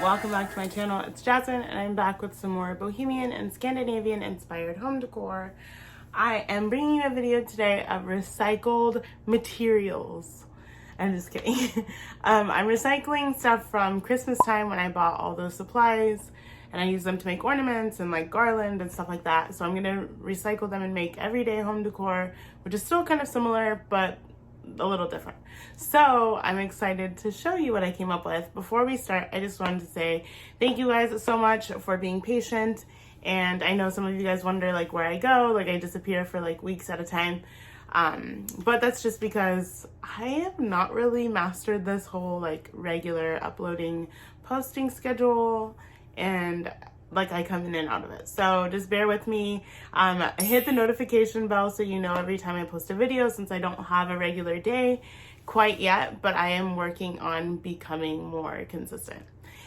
welcome back to my channel. It's Jasmine and I'm back with some more Bohemian and Scandinavian inspired home decor. I am bringing you a video today of recycled materials. I'm just kidding. I'm recycling stuff from Christmas time when I bought all those supplies and I use them to make ornaments and like garland and stuff like that. So I'm gonna recycle them and make everyday home decor, which is still kind of similar, but a little different. So I'm excited to show you what I came up with. Before we start, I just wanted to say thank you guys so much for being patient. And I know some of you guys wonder like where I go, like I disappear for like weeks at a time. But that's just because I have not really mastered this whole like regular uploading posting schedule, and like I come in and out of it. So just bear with me. Hit the notification bell so you know every time I post a video, since I don't have a regular day quite yet, but I am working on becoming more consistent.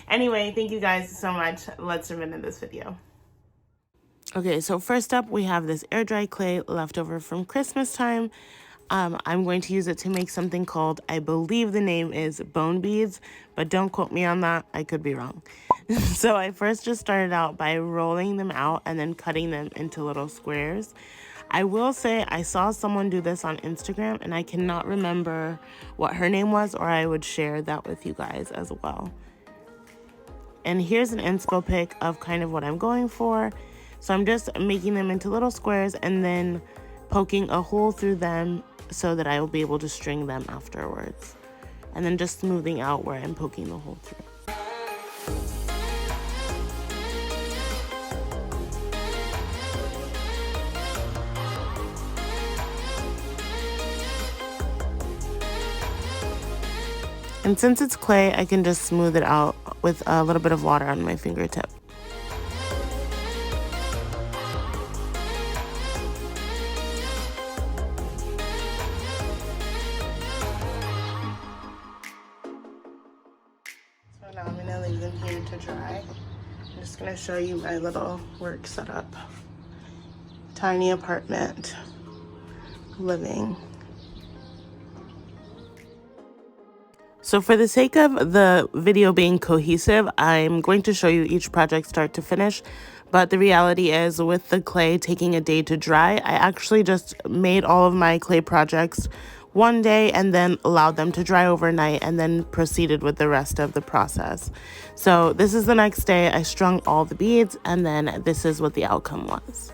Anyway, thank you guys so much. Let's jump into this video. Okay, so first up we have this air dry clay left over from Christmas time. I'm going to use it to make something called, I believe the name is bone beads, but don't quote me on that, I could be wrong. So I first just started out by rolling them out and then cutting them into little squares. I will say I saw someone do this on Instagram and I cannot remember what her name was, or I would share that with you guys as well. And here's an inspo pic of kind of what I'm going for. So I'm just making them into little squares and then poking a hole through them so that I will be able to string them afterwards. And then just smoothing out where I'm poking the hole through. And since it's clay, I can just smooth it out with a little bit of water on my fingertip. So now I'm gonna leave them here to dry. I'm just gonna show you my little work setup. Tiny apartment, living. So for the sake of the video being cohesive, I'm going to show you each project start to finish. But the reality is, with the clay taking a day to dry, I actually just made all of my clay projects one day and then allowed them to dry overnight and then proceeded with the rest of the process. So this is the next day. I strung all the beads and then this is what the outcome was.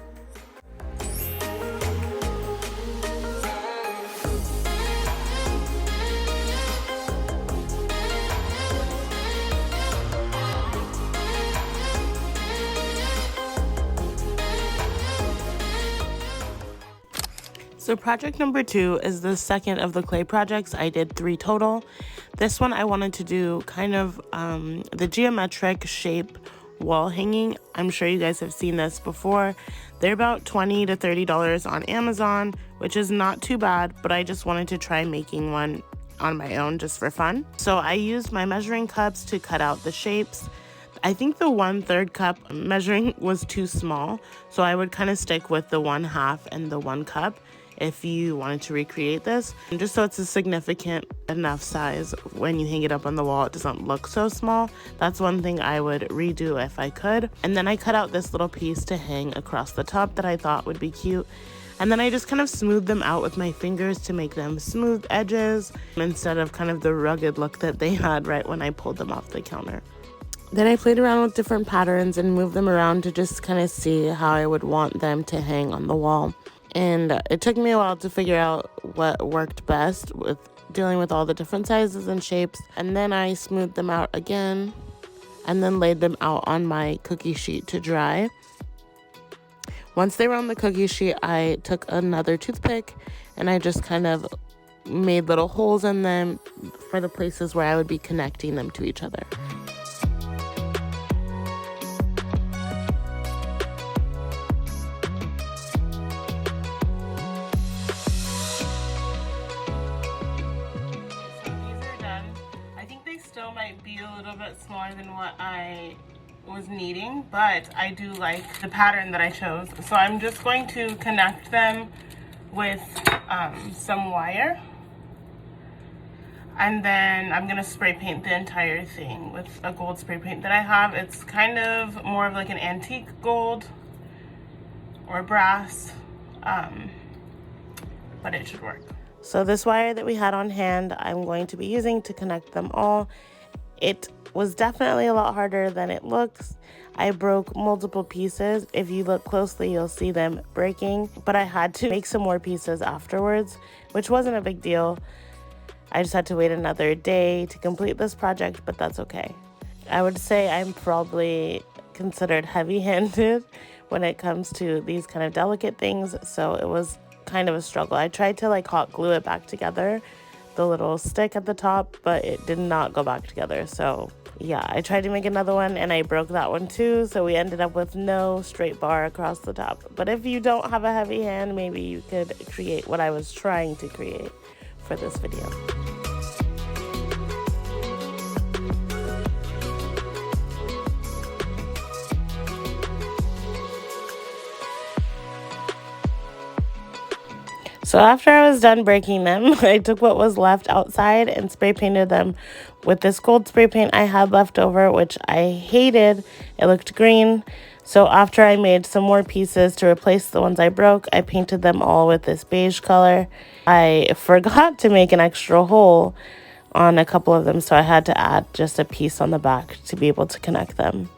So project number 2 is the second of the clay projects. I did 3 total. This one I wanted to do kind of the geometric shape wall hanging. I'm sure you guys have seen this before. They're about $20 to $30 on Amazon, which is not too bad, but I just wanted to try making one on my own just for fun. So I used my measuring cups to cut out the shapes. I think the 1/3 cup measuring was too small, so I would kind of stick with the 1/2 and the 1 cup if you wanted to recreate this, and just so it's a significant enough size when you hang it up on the wall, it doesn't look so small. That's one thing I would redo if I could. And then I cut out this little piece to hang across the top that I thought would be cute, and then I just kind of smoothed them out with my fingers to make them smooth edges instead of kind of the rugged look that they had right when I pulled them off the counter. Then I played around with different patterns and moved them around to just kind of see how I would want them to hang on the wall. And it took me a while to figure out what worked best with dealing with all the different sizes and shapes. And then I smoothed them out again and then laid them out on my cookie sheet to dry. Once they were on the cookie sheet, I took another toothpick and I just kind of made little holes in them for the places where I would be connecting them to each other. Still might be a little bit smaller than what I was needing, but I do like the pattern that I chose. So I'm just going to connect them with some wire. And then I'm gonna spray paint the entire thing with a gold spray paint that I have. It's kind of more of like an antique gold or brass, but it should work. So this wire that we had on hand, I'm going to be using to connect them all. It was definitely a lot harder than it looks. I broke multiple pieces. If you look closely, you'll see them breaking, but I had to make some more pieces afterwards, which wasn't a big deal. I just had to wait another day to complete this project, but that's okay. I would say I'm probably considered heavy-handed when it comes to these kind of delicate things, so it was kind of a struggle. I tried to like hot glue it back together, the little stick at the top, but it did not go back together. So yeah, I tried to make another one and I broke that one too, so we ended up with no straight bar across the top. But if you don't have a heavy hand, maybe you could create what I was trying to create for this video. So after I was done breaking them, I took what was left outside and spray painted them with this gold spray paint I had left over, which I hated. It looked green. So after I made some more pieces to replace the ones I broke, I painted them all with this beige color. I forgot to make an extra hole on a couple of them, so I had to add just a piece on the back to be able to connect them.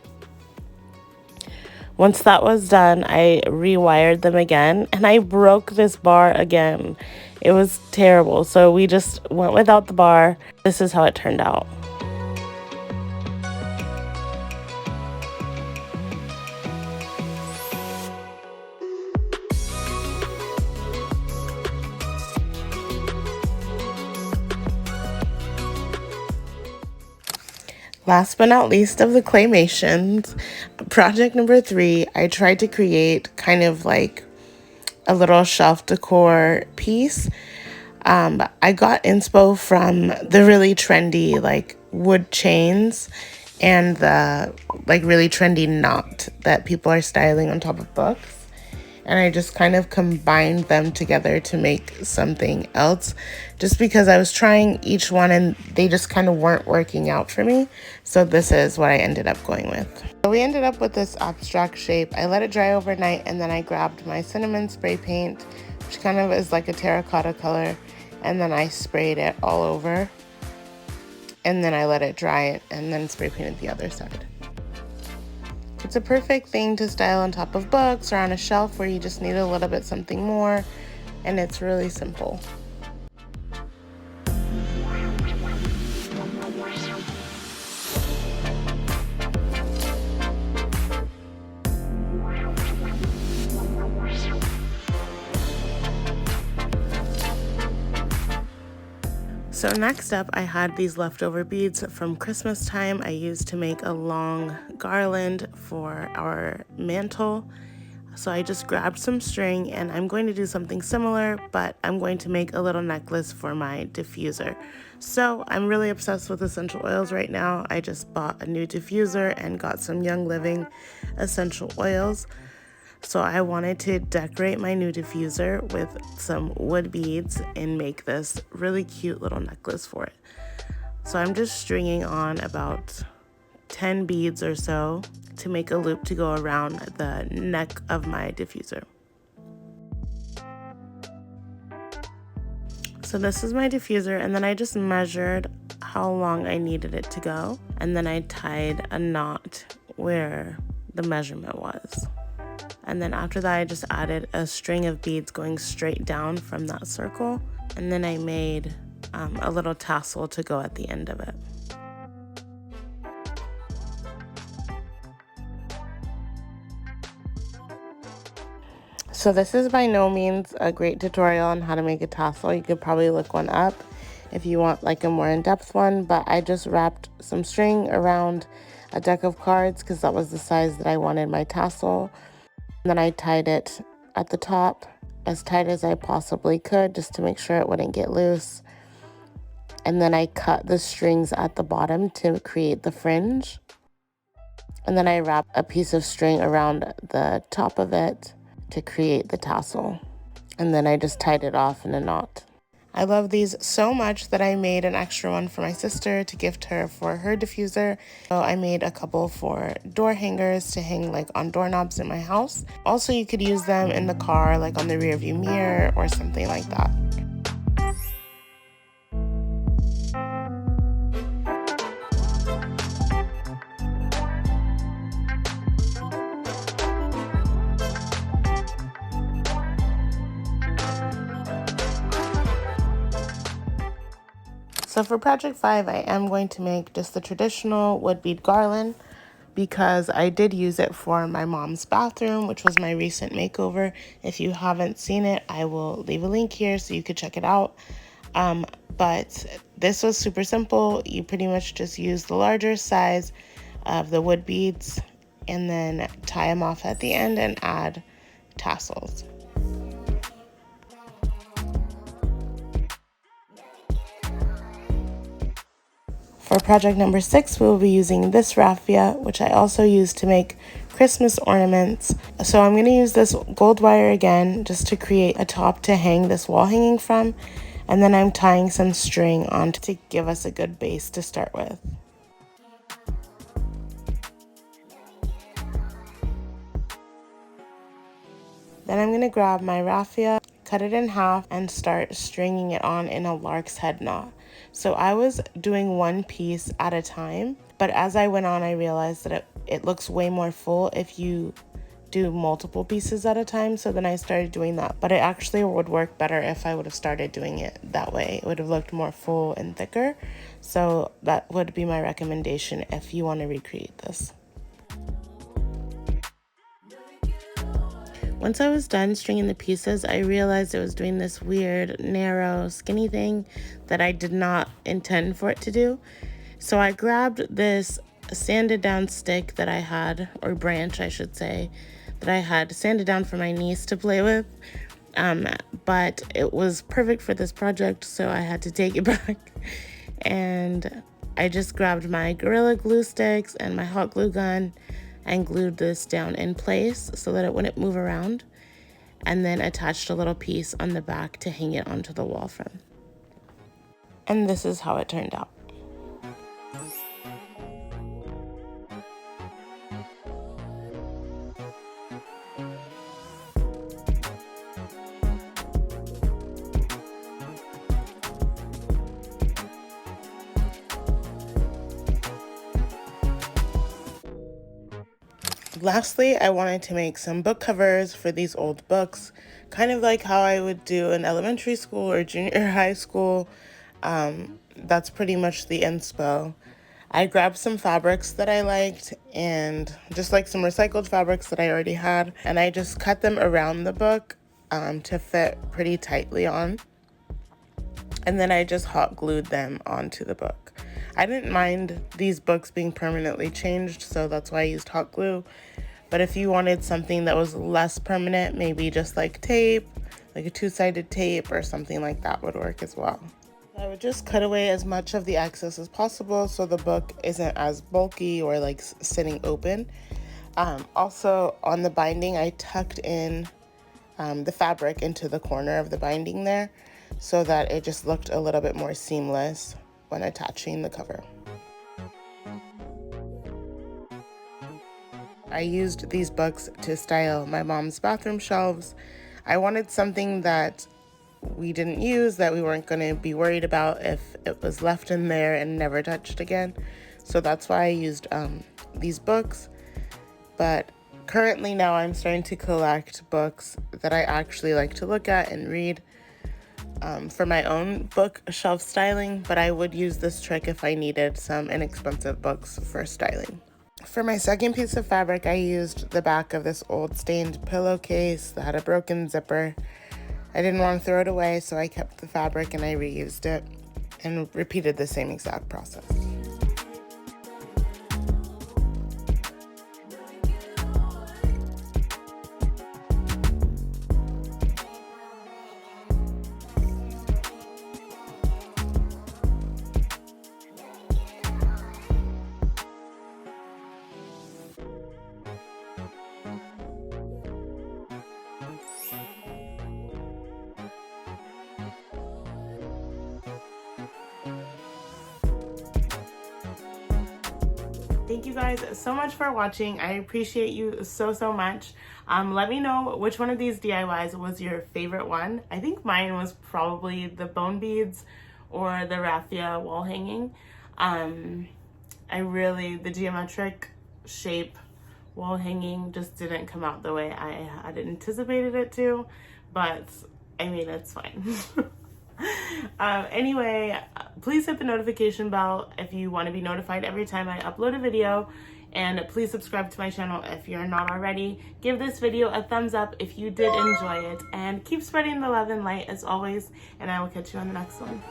Once that was done, I rewired them again, and I broke this bar again. It was terrible, so we just went without the bar. This is how it turned out. Last but not least of the claymations, project number 3, I tried to create kind of like a little shelf decor piece. I got inspo from the really trendy like wood chains and the like really trendy knot that people are styling on top of books. And I just kind of combined them together to make something else, just because I was trying each one and they just kind of weren't working out for me. So this is what I ended up going with. So we ended up with this abstract shape. I let it dry overnight, and then I grabbed my cinnamon spray paint, which kind of is like a terracotta color, and then I sprayed it all over. And then I let it dry and then spray painted the other side. It's a perfect thing to style on top of books or on a shelf where you just need a little bit something more, and it's really simple. So next up, I had these leftover beads from Christmas time I used to make a long garland for our mantle. So I just grabbed some string, and I'm going to do something similar, but I'm going to make a little necklace for my diffuser. So I'm really obsessed with essential oils right now. I just bought a new diffuser and got some Young Living essential oils. So I wanted to decorate my new diffuser with some wood beads and make this really cute little necklace for it. So I'm just stringing on about 10 beads or so to make a loop to go around the neck of my diffuser. So this is my diffuser, and then I just measured how long I needed it to go, and then I tied a knot where the measurement was. And then after that, I just added a string of beads going straight down from that circle. And then I made a little tassel to go at the end of it. So this is by no means a great tutorial on how to make a tassel. You could probably look one up if you want like a more in-depth one, but I just wrapped some string around a deck of cards because that was the size that I wanted my tassel. And then I tied it at the top as tight as I possibly could, just to make sure it wouldn't get loose. And then I cut the strings at the bottom to create the fringe. And then I wrapped a piece of string around the top of it to create the tassel. And then I just tied it off in a knot. I love these so much that I made an extra one for my sister to gift her for her diffuser. So I made a couple for door hangers to hang like on doorknobs in my house. Also, you could use them in the car, like on the rear view mirror or something like that. So for project 5, I am going to make just the traditional wood bead garland because I did use it for my mom's bathroom, which was my recent makeover. If you haven't seen it, I will leave a link here so you could check it out. But this was super simple. You pretty much just use the larger size of the wood beads and then tie them off at the end and add tassels. For project number 6, we will be using this raffia, which I also use to make Christmas ornaments. So I'm going to use this gold wire again just to create a top to hang this wall hanging from. And then I'm tying some string on to give us a good base to start with. Then I'm going to grab my raffia, cut it in half, and start stringing it on in a lark's head knot. So I was doing one piece at a time, but as I went on, I realized that it looks way more full if you do multiple pieces at a time. So then I started doing that, but it actually would work better if I would have started doing it that way. It would have looked more full and thicker. So that would be my recommendation if you want to recreate this. Once I was done stringing the pieces, I realized it was doing this weird, narrow, skinny thing that I did not intend for it to do. So I grabbed this sanded down stick that I had, or branch I should say, that I had sanded down for my niece to play with. But it was perfect for this project, so I had to take it back. And I just grabbed my Gorilla Glue sticks and my hot glue gun and glued this down in place so that it wouldn't move around, and then attached a little piece on the back to hang it onto the wall from. And this is how it turned out. Lastly, I wanted to make some book covers for these old books, kind of like how I would do in elementary school or junior high school. That's pretty much the inspo. I grabbed some fabrics that I liked and just like some recycled fabrics that I already had, and I just cut them around the book to fit pretty tightly on. And then I just hot glued them onto the book. I didn't mind these books being permanently changed, so that's why I used hot glue. But if you wanted something that was less permanent, maybe just like tape, like a two-sided tape or something like that would work as well. I would just cut away as much of the excess as possible so the book isn't as bulky or like sitting open. Also on the binding, I tucked in the fabric into the corner of the binding there so that it just looked a little bit more seamless when attaching the cover. I used these books to style my mom's bathroom shelves. I wanted something that we didn't use, that we weren't going to be worried about if it was left in there and never touched again. So that's why I used these books. But currently now I'm starting to collect books that I actually like to look at and read for my own book shelf styling, but I would use this trick if I needed some inexpensive books for styling. For my second piece of fabric, I used the back of this old stained pillowcase that had a broken zipper. I didn't want to throw it away, so I kept the fabric and I reused it and repeated the same exact process. Thank you guys so much for watching. I appreciate you so much. Let me know which one of these DIYs was your favorite one. I think mine was probably the bone beads or the raffia wall hanging. The geometric shape wall hanging just didn't come out the way I had anticipated it to, but I mean, it's fine. Anyway, please hit the notification bell if you want to be notified every time I upload a video, and please subscribe to my channel if you're not already. Give this video a thumbs up if you did enjoy it, and keep spreading the love and light as always, and I will catch you on the next one.